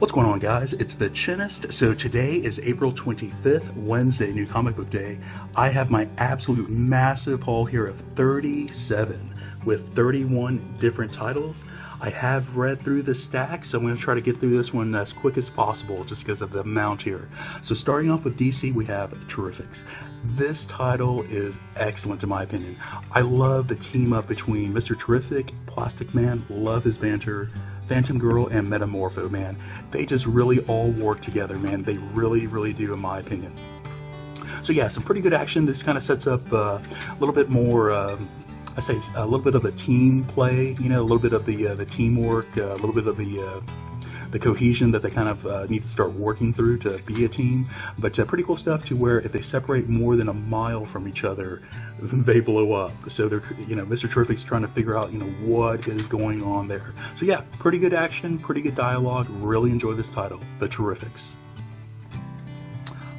What's going on, guys? It's the Chinist. So today is April 25th, Wednesday, New Comic Book Day. I have my absolute massive haul here of 37 with 31 different titles. I have read through the stack, so I'm going to try to get through this one as quick as possible just because of the amount here. So starting off with DC, we have Terrifics. This title is excellent in my opinion. I love the team up between Mr. Terrific, Plastic Man, love his banter, Phantom Girl, and Metamorpho, man. They just really all work together, man. They really do, in my opinion. So yeah, some pretty good action. This kind of sets up a little bit more, I say a little bit of a team play, you know, a little bit of the teamwork, a little bit of the cohesion that they kind of need to start working through to be a team. But pretty cool stuff to where if they separate more than a mile from each other, they blow up. So they're, you know, Mr. Terrific's trying to figure out, you know, what is going on there. So yeah, pretty good action, pretty good dialogue. Really enjoy this title, The Terrifics.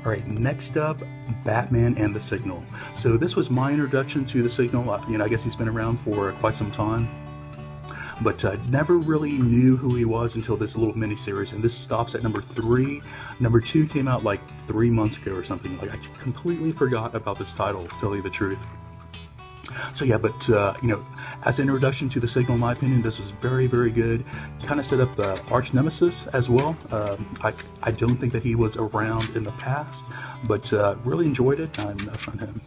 All right, next up, Batman and the Signal. So this was my introduction to the Signal. You know, I guess he's been around for quite some time, but never really knew who he was until this little mini-series, and this stops at number 3. Number 2 came out like 3 months ago or something. Like, I completely forgot about this title, to tell you the truth. So yeah, but you know, as an introduction to the Signal, in my opinion, this was very good. Kind of set up the arch nemesis as well. I don't think that he was around in the past, but really enjoyed it. Enough on him.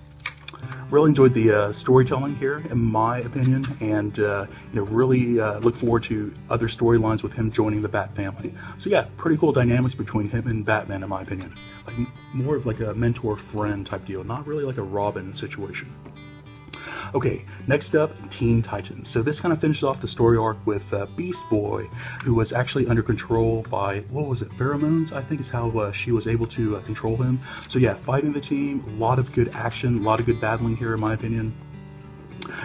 Really enjoyed the storytelling here, in my opinion, and you know, really look forward to other storylines with him joining the Bat family. So yeah, pretty cool dynamics between him and Batman, in my opinion. Like more of like a mentor-friend type deal, not really like a Robin situation. Okay, next up, Teen Titans. So this kind of finishes off the story arc with Beast Boy, who was actually under control by, what was it, pheromones, I think is how she was able to control him. So yeah, fighting the team, a lot of good action, a lot of good battling here, in my opinion.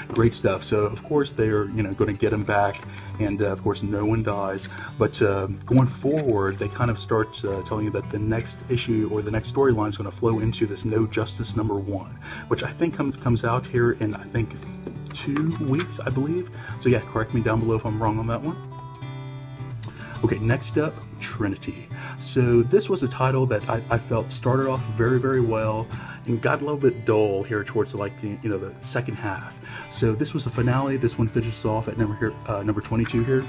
Great stuff. So of course they're, you know, going to get him back, and of course no one dies. But going forward, they kind of start telling you that the next issue or the next storyline is going to flow into this No Justice #1, which I think comes out here in, I think, 2 weeks, I believe. So yeah, correct me down below if I'm wrong on that one. Okay, next up, Trinity. So this was a title that I felt started off very well and got a little bit dull here towards like the, you know, the second half. So this was the finale. This one finishes off at number 22 here.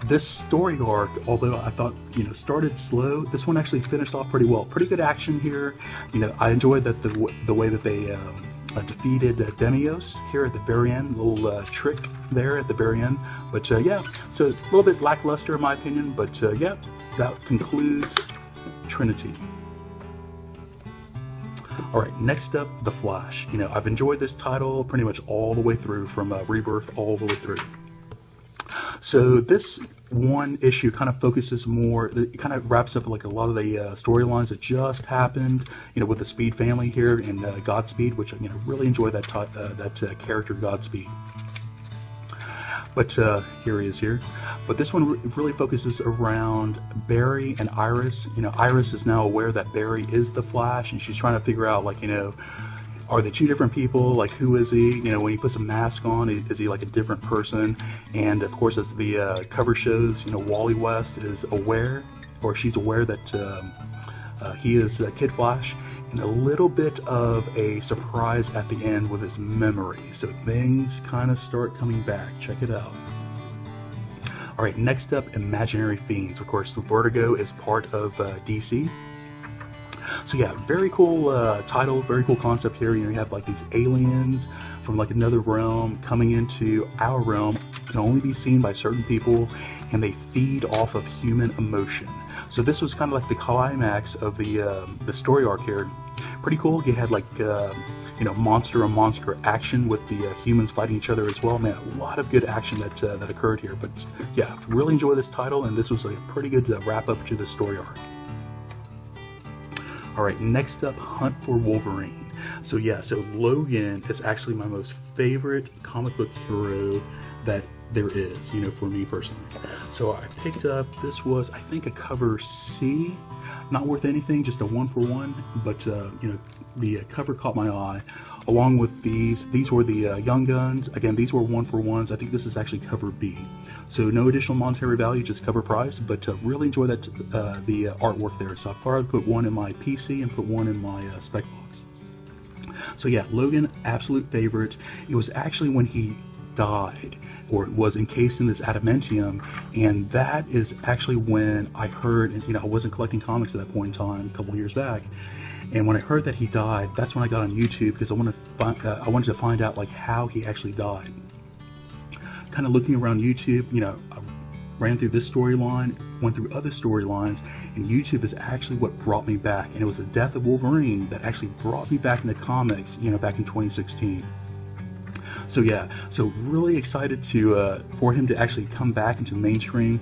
This story arc, although I thought, you know, started slow, this one actually finished off pretty well. Pretty good action here. You know, I enjoyed that the way that they defeated Demios here at the very end. Little trick there at the very end. But yeah, so a little bit lackluster in my opinion. But yeah, that concludes Trinity. Alright, next up, The Flash. You know, I've enjoyed this title pretty much all the way through, from Rebirth all the way through. So this one issue kind of focuses more, it kind of wraps up like a lot of the storylines that just happened, you know, with the Speed family here and Godspeed, which, you know, really enjoy that character Godspeed. But here he is here. But this one really focuses around Barry and Iris. You know, Iris is now aware that Barry is the Flash, and she's trying to figure out, like, you know, are they two different people? Like, who is he? You know, when he puts a mask on, is he like a different person? And of course, as the cover shows, you know, Wally West is aware, or she's aware that he is Kid Flash. And a little bit of a surprise at the end with his memory. So things kind of start coming back. Check it out. Alright, next up, Imaginary Fiends. Of course, Vertigo is part of DC. So yeah, very cool title, very cool concept here. You know, you have like these aliens from like another realm coming into our realm, can only be seen by certain people, and they feed off of human emotion. So this was kind of like the climax of the story arc here. Pretty cool. You had like you know, monster on monster action with the humans fighting each other as well. Man, a lot of good action that occurred here. But yeah, really enjoy this title, and this was a pretty good wrap up to the story arc. Alright, next up, Hunt for Wolverine. So yeah, so Logan is actually my most favorite comic book hero that there is, you know, for me personally. So I picked up, this was, I think, a cover C, not worth anything, just a 1-for-1, but you know, the cover caught my eye, along with these were the Young Guns. Again, these were 1-for-1s. I think this is actually cover B, so no additional monetary value, just cover price, but really enjoy that the artwork there. So I'll probably put one in my PC and put one in my spec box. So yeah, Logan, absolute favorite. It was actually when he died, or was encased in this adamantium, and that is actually when I heard, and you know, I wasn't collecting comics at that point in time, a couple of years back, and when I heard that he died, that's when I got on YouTube, because I wanted to find out like how he actually died. Kind of looking around YouTube, you know, I ran through this storyline, went through other storylines, and YouTube is actually what brought me back, and it was the death of Wolverine that actually brought me back into comics, you know, back in 2016. So yeah, so really excited to for him to actually come back into mainstream.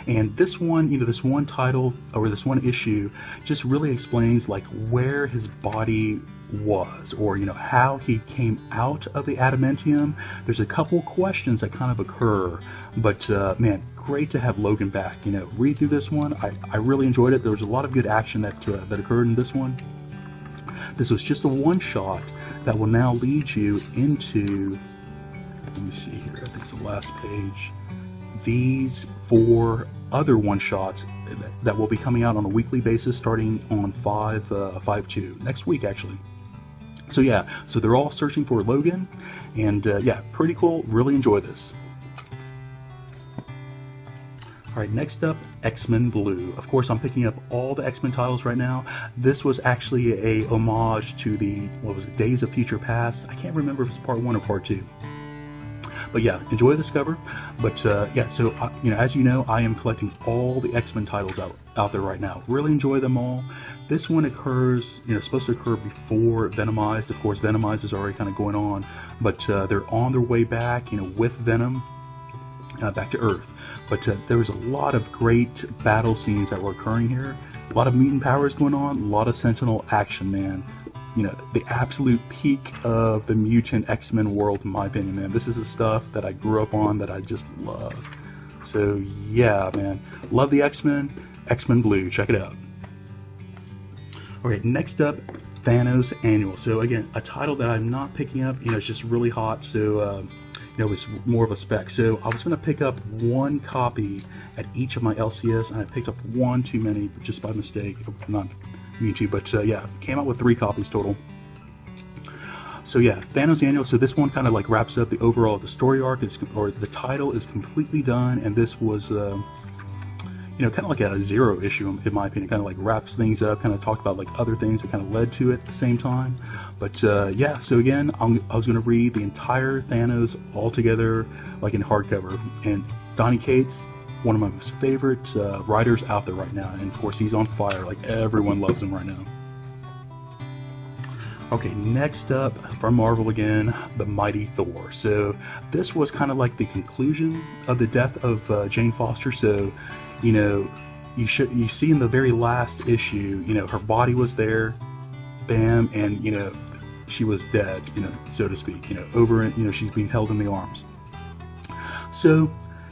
And this one, you know, this one title, or this one issue, just really explains like where his body was, or you know, how he came out of the adamantium. There's a couple questions that kind of occur, but man, great to have Logan back. You know, read through this one. I really enjoyed it. There was a lot of good action that that occurred in this one. This was just a one-shot that will now lead you into, let me see here, I think it's the last page, these 4 other one-shots that will be coming out on a weekly basis starting on 5/2, next week actually. So yeah, so they're all searching for Logan, and yeah, pretty cool, really enjoy this. Alright, next up, XMen Blue. Of course, I'm picking up all the X-Men titles right now. This was actually a homage to the, what was it, Days of Future Past. I can't remember if it's part 1 or part 2. But yeah, enjoy this cover. But yeah, so, you know, as you know, I am collecting all the X-Men titles out there right now. Really enjoy them all. This one occurs, you know, supposed to occur before Venomized. Of course, Venomized is already kind of going on. But they're on their way back, you know, with Venom back to Earth. But there was a lot of great battle scenes that were occurring here. A lot of mutant powers going on, a lot of Sentinel action, man. You know, the absolute peak of the mutant X-Men world, in my opinion, man. This is the stuff that I grew up on, that I just love. So yeah, man, love the X-Men. XMen Blue, check it out. Okay, next up, Thanos Annual. So again, a title that I'm not picking up. You know, it's just really hot, so you know, it's more of a spec. So I was going to pick up 1 copy at each of my LCS, and I picked up 1 too many just by mistake. Not mean to, but yeah, came out with 3 copies total. So yeah, Thanos Annual. So this one kind of like wraps up the overall, the story arc is, or the title is completely done, and this was you know, kind of like a 0 issue in my opinion. Kind of like wraps things up, kind of talked about like other things that kind of led to it at the same time. But yeah, so again, I was going to read the entire Thanos all together, like in hardcover. And Donny Cates, one of my most favorite writers out there right now, and of course he's on fire. Like everyone loves him right now. Okay, next up from Marvel again, the Mighty Thor. So this was kind of like the conclusion of the death of Jane Foster. So, you know, you see in the very last issue, you know, her body was there, bam, and you know, she was dead, you know, so to speak. You know, over it, you know, she's being held in the arms. So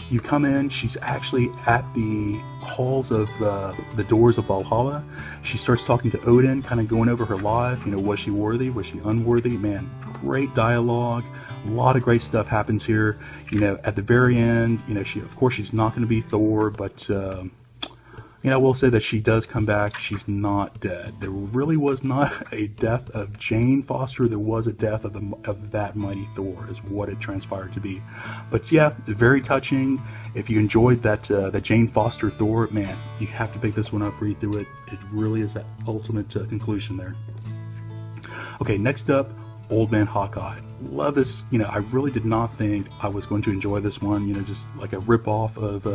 you come in, she's actually at the halls of the doors of Valhalla. She starts talking to Odin, kind of going over her life. You know, was she worthy? Was she unworthy? Man, great dialogue. A lot of great stuff happens here. You know, at the very end, you know, of course she's not going to be Thor, but you know, I will say that she does come back. She's not dead. There really was not a death of Jane Foster. There was a death of that Mighty Thor, is what it transpired to be. But yeah, very touching. If you enjoyed that Jane Foster Thor, man, you have to pick this one up, read through it. It really is that ultimate conclusion there. Okay, next up, Old Man Hawkeye. Love this. You know, I really did not think I was going to enjoy this one. You know, just like a rip-off of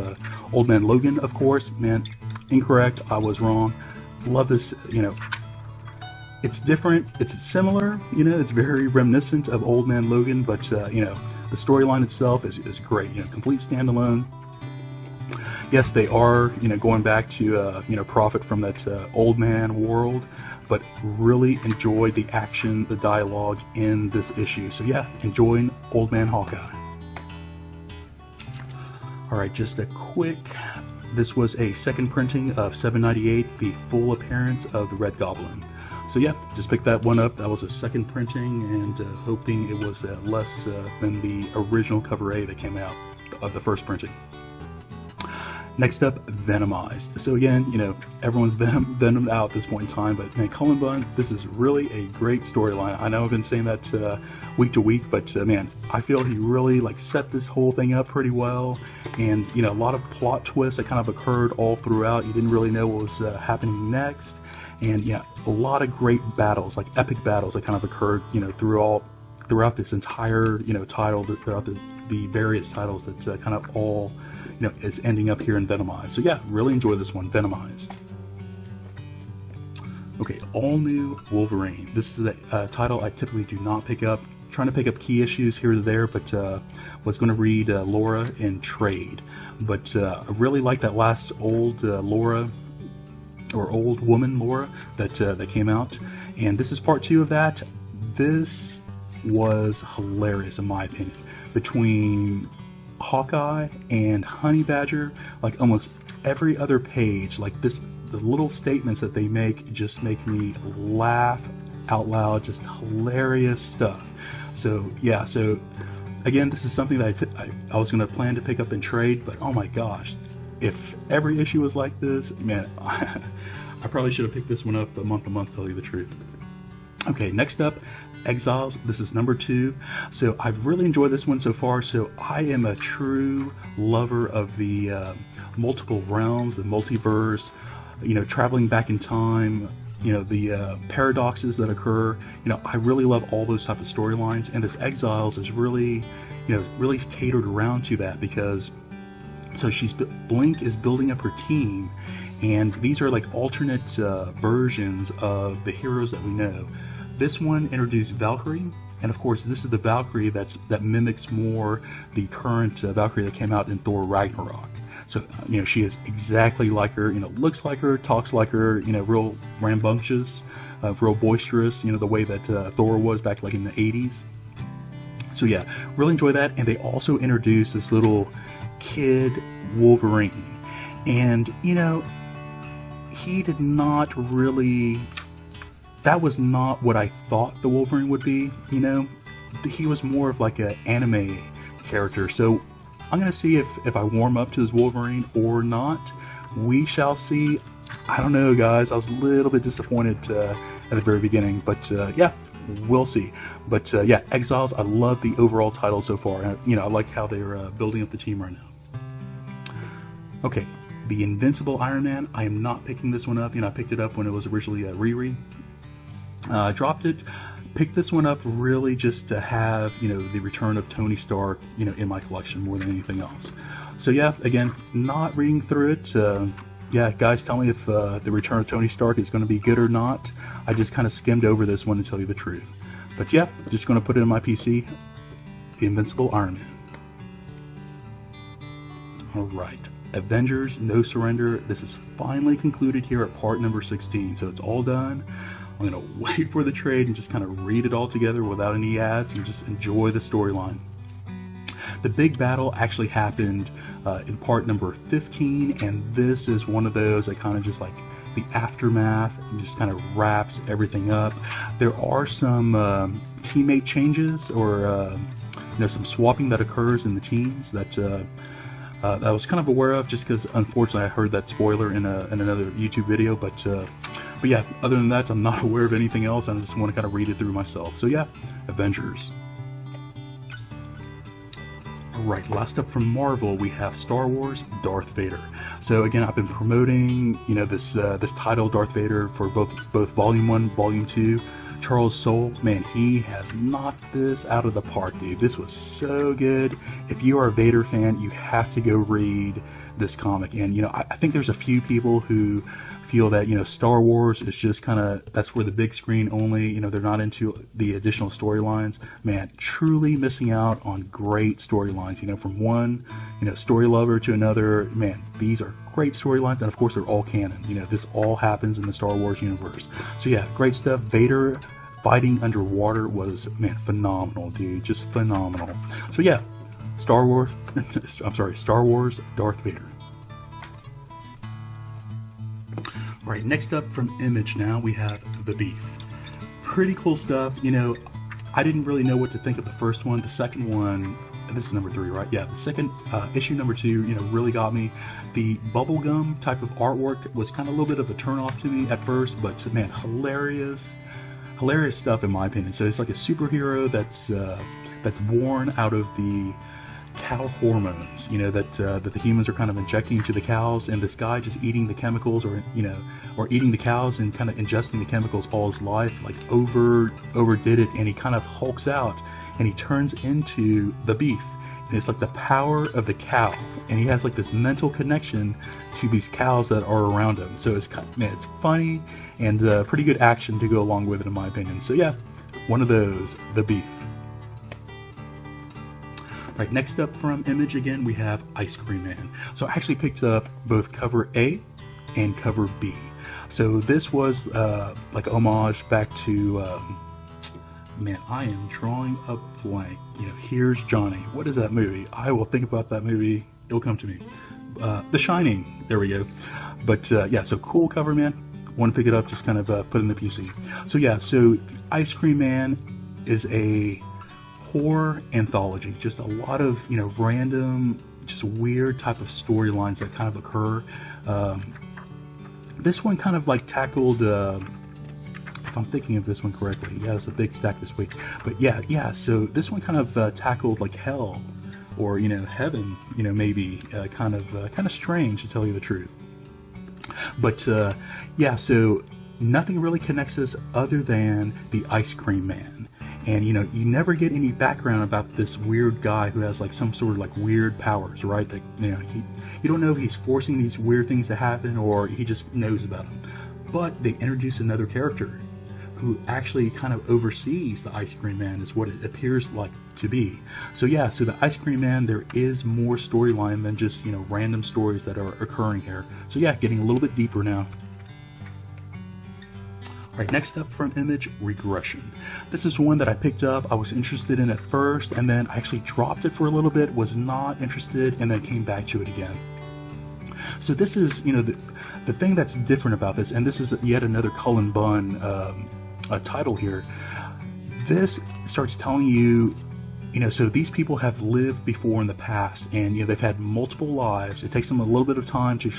Old Man Logan, of course. Man, incorrect. I was wrong. Love this. You know, it's different. It's similar. You know, it's very reminiscent of Old Man Logan, but you know, the storyline itself is great. You know, complete standalone. Yes, they are, you know, going back to you know, profit from that Old Man world, but really enjoyed the action, the dialogue in this issue. So yeah, enjoying Old Man Hawkeye. Alright, just a quick, this was a second printing of 798, the full appearance of the Red Goblin. So yeah, just picked that one up. That was a second printing, and hoping it was less than the original cover A that came out of the first printing. Next up, Venomized. So again, you know, everyone's Venomed out at this point in time, but man, Cullen Bunn, this is really a great storyline. I know I've been saying that week to week, but man, I feel he really like set this whole thing up pretty well, and you know, a lot of plot twists that kind of occurred all throughout. You didn't really know what was happening next, and yeah, a lot of great battles, like epic battles that kind of occurred, you know, throughout this entire, you know, title, throughout the various titles that kind of all, you know, is ending up here in Venomized. So yeah, really enjoy this one, Venomized. Okay, all new Wolverine. This is a title I typically do not pick up. Trying to pick up key issues here or there, but was going to read Laura in trade. But I really like that last old Laura, or old woman Laura, that came out. And this is part 2 of that. This was hilarious in my opinion. Between Hawkeye and Honey Badger, like almost every other page, like this, the little statements that they make just make me laugh out loud. Just hilarious stuff. So yeah, so again, this is something that I was going to plan to pick up in trade, but oh my gosh, if every issue was like this, man, I probably should have picked this one up a month, to tell you the truth. Okay, next up, Exiles. This is number 2. So I've really enjoyed this one so far. So I am a true lover of the multiple realms, the multiverse, you know, traveling back in time, you know, the paradoxes that occur. You know, I really love all those type of storylines, and this Exiles is really, you know, really catered around to that, because so Blink is building up her team, and these are like alternate versions of the heroes that we know. This one introduced Valkyrie, and of course this is the Valkyrie that mimics more the current Valkyrie that came out in Thor Ragnarok. So you know, she is exactly like her, you know, looks like her, talks like her, you know, real rambunctious, real boisterous, you know, the way that Thor was back like in the 80s. So yeah, really enjoy that. And they also introduced this little kid Wolverine, and you know, he did not really, that was not what I thought the Wolverine would be, you know. He was more of like an anime character. So I'm going to see if I warm up to this Wolverine or not. We shall see. I don't know, guys. I was a little bit disappointed at the very beginning, but yeah, we'll see. But yeah, Exiles, I love the overall title so far. You know, I like how they're building up the team right now. Okay, the Invincible Iron Man. I am not picking this one up. You know, I picked it up when it was originally a Riri. Dropped it, picked this one up really just to have, you know, the return of Tony Stark, you know, in my collection more than anything else. So yeah, again, not reading through it. Yeah, guys, tell me if the return of Tony Stark is going to be good or not. I just kind of skimmed over this one to tell you the truth. But yeah, just going to put it in my PC, the Invincible Iron Man. Alright, Avengers No Surrender. This is finally concluded here at part number 16, so it's all done. I'm going to wait for the trade and just kind of read it all together without any ads and just enjoy the storyline. The big battle actually happened in part number 15, and this is one of those that kind of just like the aftermath and just kind of wraps everything up. There are some teammate changes, or you know, some swapping that occurs in the teams that I was kind of aware of, just because unfortunately I heard that spoiler in another YouTube video, but yeah, other than that, I'm not aware of anything else, and I just want to kind of read it through myself. So yeah, Avengers. Alright, last up from Marvel, we have Star Wars Darth Vader. So again, I've been promoting, you know, this title, Darth Vader, for both Volume 1, Volume 2. Charles Soule, man, he has knocked this out of the park, dude. This was so good. If you are a Vader fan, you have to go read this comic. And, you know, I think there's a few people who feel that, you know, Star Wars is just kind of, that's for the big screen only, you know, they're not into the additional storylines. Man, truly missing out on great storylines, you know, from one, you know, story lover to another. Man, these are great storylines, and of course they're all canon. You know, this all happens in the Star Wars universe. So yeah, great stuff. Vader fighting underwater was, man, phenomenal, dude, just phenomenal. So yeah, Star Wars, I'm sorry, Star Wars Darth Vader. Alright, next up from Image now, we have The Beef. Pretty cool stuff. You know, I didn't really know what to think of the first one. The second one, this is number 3, right? Yeah, the second issue number 2, you know, really got me. The bubblegum type of artwork was kind of a little bit of a turn-off to me at first, but man, hilarious stuff in my opinion. So it's like a superhero that's born out of the cow hormones, you know, that the humans are kind of injecting to the cows, and this guy just eating the chemicals, or you know, or eating the cows and kind of ingesting the chemicals all his life, like overdid it, and he kind of hulks out and he turns into the beef, and it's like the power of the cow, and he has like this mental connection to these cows that are around him. So it's kind of, man, it's funny and pretty good action to go along with it in my opinion. So yeah, one of those, The Beef. Right, next up from Image again, we have Ice Cream Man. So I actually picked up both cover A and cover B. So this was like homage back to, man, I am drawing a blank. You know, Here's Johnny. What is that movie? I will think about that movie. It'll come to me. The Shining. There we go. But yeah, so cool cover, man. Want to pick it up, just kind of put it in the PC. So yeah, so Ice Cream Man is a horror anthology, just a lot of, you know, random, just weird type of storylines that kind of occur. This one kind of like tackled, if I'm thinking of this one correctly, yeah, it's a big stack this week, but yeah, so this one kind of tackled like hell, or, you know, heaven, you know, maybe, kind of strange, to tell you the truth. But yeah, so nothing really connects us other than the Ice Cream Man. And you know, you never get any background about this weird guy who has like some sort of like weird powers, right? That, you know, you don't know if he's forcing these weird things to happen or he just knows about them. But they introduce another character who actually kind of oversees the Ice Cream Man, is what it appears like to be. So yeah, so the Ice Cream Man, there is more storyline than just, you know, random stories that are occurring here. So yeah, getting a little bit deeper now. Alright, next up from Image, Regression. This is one that I picked up. I was interested in at first, and then I actually dropped it for a little bit, was not interested, and then came back to it again. So this is, you know, the thing that's different about this, and this is yet another Cullen Bunn title here. This starts telling you, you know, so these people have lived before in the past, and, you know, they've had multiple lives. It takes them a little bit of time to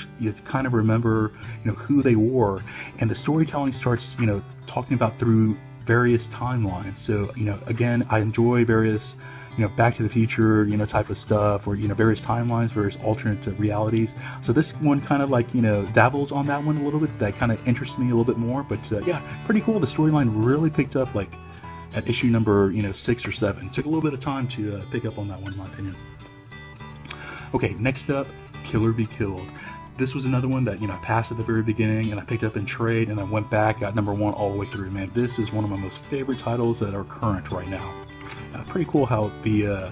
kind of remember, you know, who they were, and the storytelling starts, you know, talking about through various timelines. So, you know, again, I enjoy various, you know, Back to the Future, you know, type of stuff, or, you know, various timelines, various alternate realities. So this one kind of like, you know, dabbles on that one a little bit. That kind of interests me a little bit more. But yeah, pretty cool. The storyline really picked up like at issue number, you know, 6 or 7. Took a little bit of time to pick up on that one, in my opinion. Okay, next up, Killer Be Killed. This was another one that, you know, I passed at the very beginning, and I picked up in trade, and then went back, got number 1 all the way through. Man, this is one of my most favorite titles that are current right now. Pretty cool how the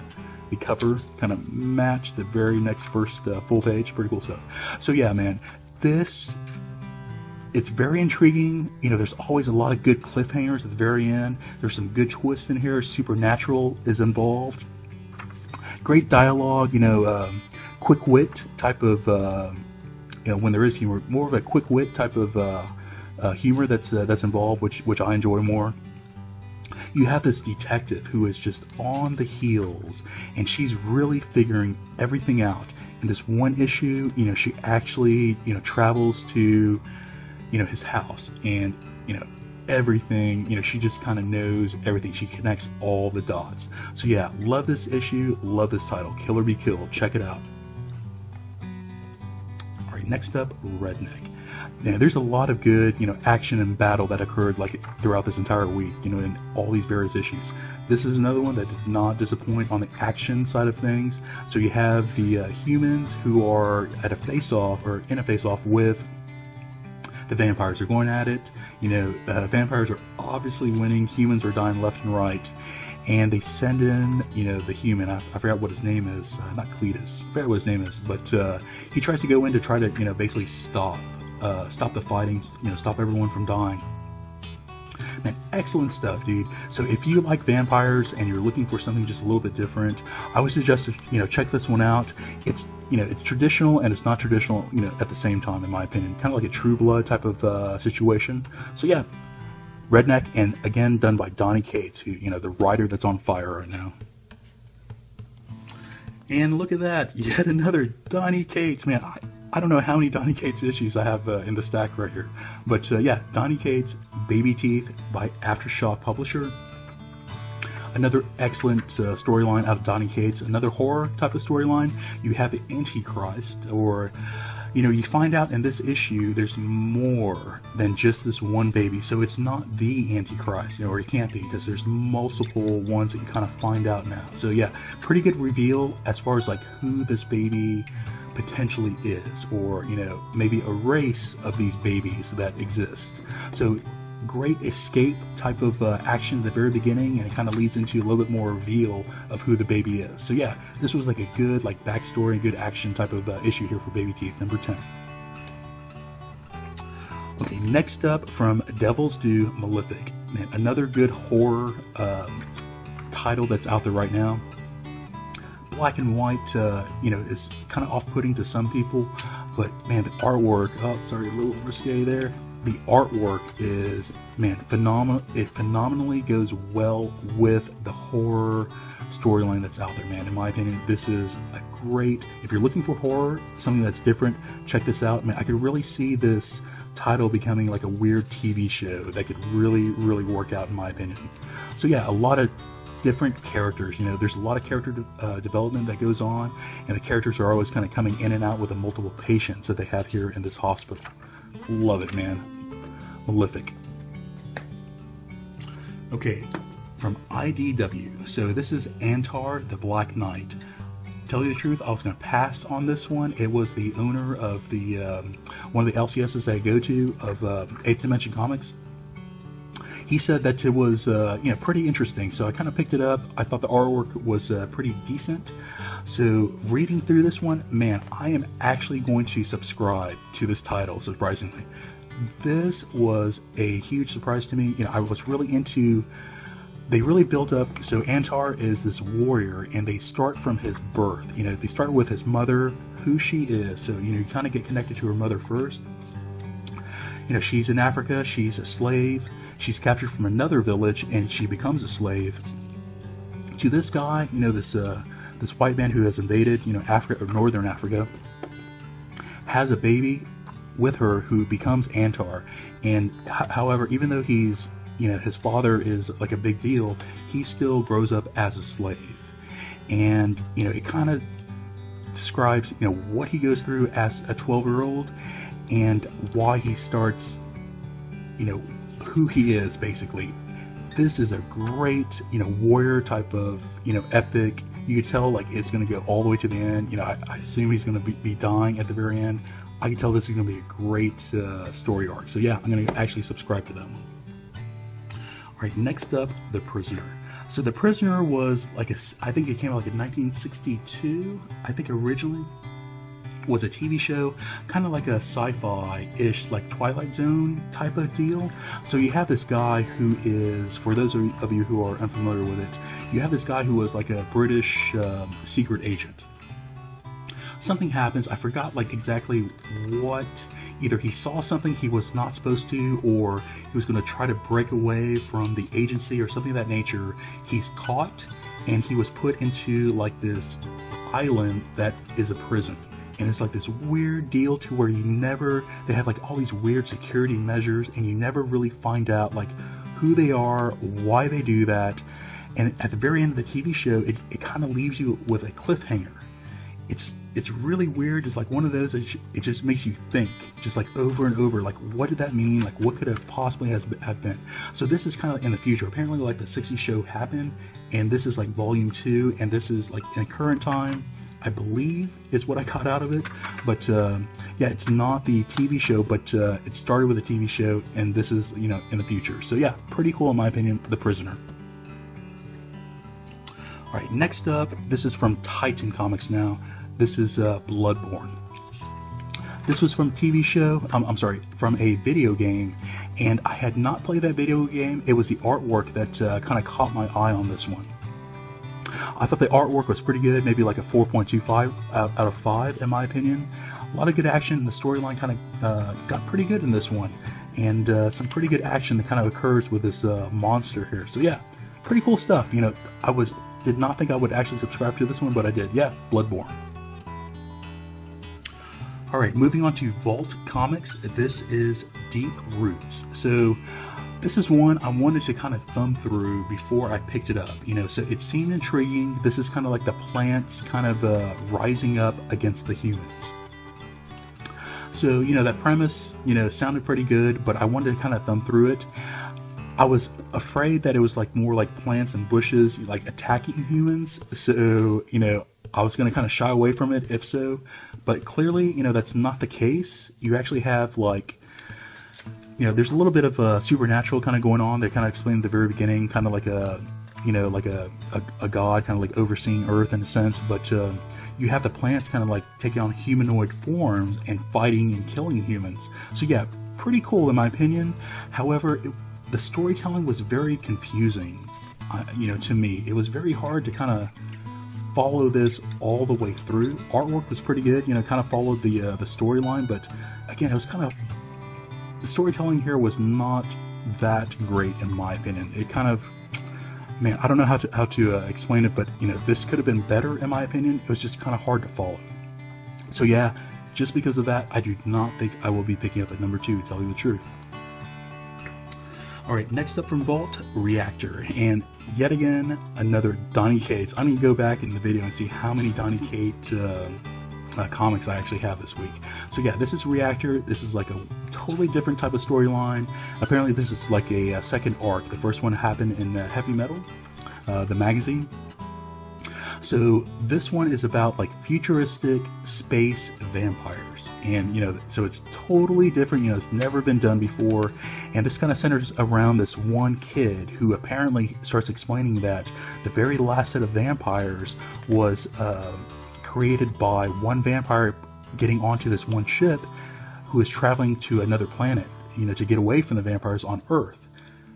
cover kind of matched the very next first full page. Pretty cool stuff. So yeah, man, this, it's very intriguing. You know, there's always a lot of good cliffhangers at the very end. There's some good twists in here. Supernatural is involved. Great dialogue. You know, quick wit type of. You know, when there is humor, more of a quick wit type of humor that's involved, which I enjoy more. You have this detective who is just on the heels, and she's really figuring everything out. In this one issue, you know, she actually, you know, travels to, you know, his house, and, you know, everything, you know, she just kind of knows everything. She connects all the dots. So yeah, love this issue, love this title, Killer Be Killed. Check it out. All right, next up, Redneck. Yeah, there's a lot of good, you know, action and battle that occurred like throughout this entire week, you know, in all these various issues. This is another one that did not disappoint on the action side of things. So you have the humans who are at a face-off, or in a face-off with the vampires. They're going at it. You know, vampires are obviously winning. Humans are dying left and right. And they send in, you know, the human. I forgot what his name is. Not Cletus. I forgot what his name is. But he tries to go in to try to, you know, basically stop the fighting, you know, stop everyone from dying. Man, excellent stuff, dude. So if you like vampires and you're looking for something just a little bit different, I would suggest, check this one out. It's, it's traditional and it's not traditional, at the same time, in my opinion. Kind of like a True Blood type of situation. So yeah, Redneck, and again, done by Donny Cates, who, the writer that's on fire right now. And look at that, yet another Donny Cates. Man, I don't know how many Donny Cates issues I have in the stack right here. But yeah, Donny Cates, Babyteeth by Aftershock Publisher. Another excellent storyline out of Donny Cates. Another horror type of storyline. You have the Antichrist, or, you find out in this issue there's more than just this one baby. So it's not the Antichrist, or it can't be, because there's multiple ones that you kind of find out now. So yeah, pretty good reveal as far as like who this baby potentially is, or maybe a race of these babies that exist. So great escape type of action at the very beginning, and it kind of leads into a little bit more reveal of who the baby is. So yeah, this was like a good backstory and good action type of issue here for Babyteeth number 10. Okay, next up from Devil's Due, Malefic. Man, another good horror title that's out there right now. Black and white, is kind of off-putting to some people, but man, the artwork, a little risque there. The artwork is, man, phenomenal. It phenomenally goes well with the horror storyline that's out there, man. In my opinion, this is a great, if you're looking for horror, something that's different, check this out. Man, I could really see this title becoming like a weird TV show that could really, really work out, in my opinion. So yeah, a lot of different characters. There's a lot of character development that goes on, and the characters are always kind of coming in and out with the multiple patients that they have here in this hospital. Love it, man. Malefic. Okay, from IDW. So this is Antar, the Black Knight. Tell you the truth, I was going to pass on this one. It was the owner of the one of the LCSs that I go to of 8th Dimension Comics. He said that it was pretty interesting, so I kind of picked it up. I thought the artwork was pretty decent. So reading through this one, man, I am actually going to subscribe to this title, surprisingly. This was a huge surprise to me. I was really into, they really built up, so Antar is this warrior, and they start from his birth. They start with his mother, who she is, so you kind of get connected to her mother first. She's in Africa, she's a slave. She's captured from another village, and she becomes a slave to this guy, this white man who has invaded, Africa, or Northern Africa, has a baby with her who becomes Antar. And however, even though he's, his father is like a big deal, he still grows up as a slave. And, it kind of describes, what he goes through as a 12-year-old and why he starts, who he is, basically. This is a great, warrior type of, epic. You could tell, it's going to go all the way to the end. I assume he's going to be dying at the very end. I can tell this is going to be a great story arc. So yeah, I'm going to actually subscribe to that one. All right, next up, The Prisoner. So The Prisoner was I think it came out in 1962, I think originally. Was a TV show, kind of like a sci-fi-ish, like Twilight Zone type of deal. So you have this guy who is, for those of you who are unfamiliar with it, you have this guy who was like a British secret agent. Something happens, I forgot exactly what, either he saw something he was not supposed to, or he was going to try to break away from the agency or something of that nature. He's caught, and he was put into this island that is a prison. And it's this weird deal to where they have all these weird security measures, and you never really find out who they are, why they do that. And at the very end of the TV show, it kind of leaves you with a cliffhanger. It's really weird. It's one of those, it just makes you think, just over and over, what did that mean? What could have possibly have been? So this is kind of in the future. Apparently the 60s show happened, and this is volume 2, and this is in current time, I believe, is what I got out of it. But yeah, it's not the TV show, but it started with a TV show, and this is, in the future. So yeah, pretty cool in my opinion, The Prisoner. Alright, next up, this is from Titan Comics now. This is Bloodborne. This was from TV show, I'm sorry, from a video game, and I had not played that video game. It was the artwork that kind of caught my eye on this one. I thought the artwork was pretty good, maybe like a 4.25 out of 5 in my opinion. A lot of good action. The storyline kind of got pretty good in this one, and some pretty good action that kind of occurs with this monster here. So yeah, pretty cool stuff. You know, did not think I would actually subscribe to this one, but I did. Yeah, Bloodborne. Alright, moving on to Vault Comics. This is Deep Roots. So this is one I wanted to kind of thumb through before I picked it up. You know, so it seemed intriguing. This is kind of like the plants kind of rising up against the humans. So, you know, that premise, you know, sounded pretty good, but I wanted to kind of thumb through it. I was afraid that it was like more like plants and bushes, like attacking humans. So, you know, I was going to kind of shy away from it if so. But clearly, you know, that's not the case. You actually have like, you know, there's a little bit of supernatural kind of going on. They kind of explained at the very beginning, kind of like a, you know, like a god kind of like overseeing Earth in a sense. But you have the plants kind of like taking on humanoid forms and fighting and killing humans. So yeah, pretty cool in my opinion. However, the storytelling was very confusing, you know, to me. It was very hard to kind of follow this all the way through. Artwork was pretty good, you know, kind of followed the storyline, but again, it was kind of, the storytelling here was not that great in my opinion. It kind of, man, I don't know how to explain it, but you know, this could have been better in my opinion. It was just kind of hard to follow. So yeah, just because of that, I do not think I will be picking up at number 2, to tell you the truth. Alright, next up from Vault, Reactor, and yet again, another Donny Cates. I'm going to go back in the video and see how many Donny Cates comics I actually have this week. So yeah, this is Reactor. This is like a totally different type of storyline. Apparently this is like a second arc. The first one happened in Heavy Metal, the magazine. So this one is about like futuristic space vampires, and you know, so it's totally different. You know, it's never been done before, and this kind of centers around this one kid who apparently starts explaining that the very last set of vampires was created by one vampire getting onto this one ship who is traveling to another planet, you know, to get away from the vampires on Earth.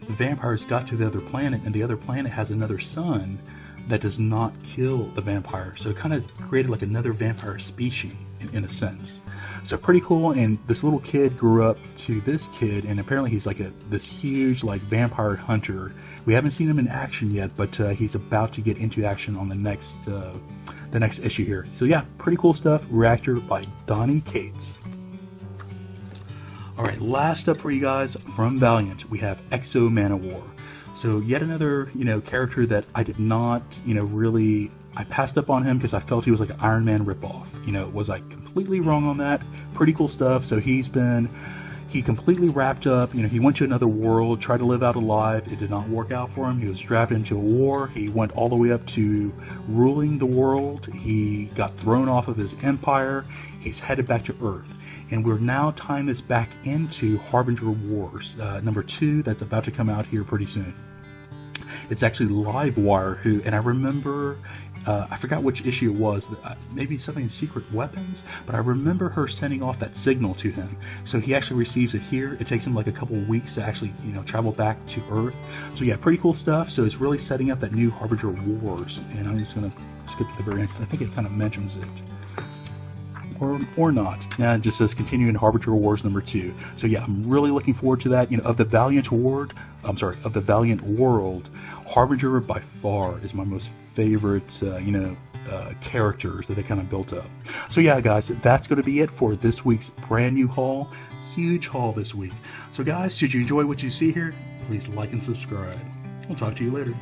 The vampires got to the other planet, and the other planet has another sun that does not kill the vampire. So it kind of created like another vampire species in a sense. So pretty cool. And this little kid grew up to this kid, and apparently he's like this huge like vampire hunter. We haven't seen him in action yet, but he's about to get into action on the next issue here. So yeah, pretty cool stuff. Reactor by Donny Cates. Alright, last up for you guys from Valiant, we have Exo Manowar. So yet another, you know, character that I did not, you know, really, I passed up on him because I felt he was like an Iron Man ripoff. You know, was I completely wrong on that? Pretty cool stuff. So he completely wrapped up, you know, he went to another world, tried to live out alive. It did not work out for him. He was drafted into a war. He went all the way up to ruling the world. He got thrown off of his empire. He's headed back to Earth. And we're now tying this back into Harbinger Wars, number 2, that's about to come out here pretty soon. It's actually Livewire who, and I remember, I forgot which issue it was, maybe something in Secret Weapons, but I remember her sending off that signal to him. So he actually receives it here. It takes him like a couple of weeks to actually, you know, travel back to Earth. So yeah, pretty cool stuff. So it's really setting up that new Harbinger Wars. And I'm just going to skip to the very end because I think it kind of mentions it. Or not. Yeah, it just says continuing Harbinger Wars number 2. So yeah, I'm really looking forward to that. You know, of the Valiant World, Harbinger by far is my most favorite, you know, characters that they kind of built up. So yeah, guys, that's going to be it for this week's brand new haul. Huge haul this week. So guys, should you enjoy what you see here, please like and subscribe. We'll talk to you later.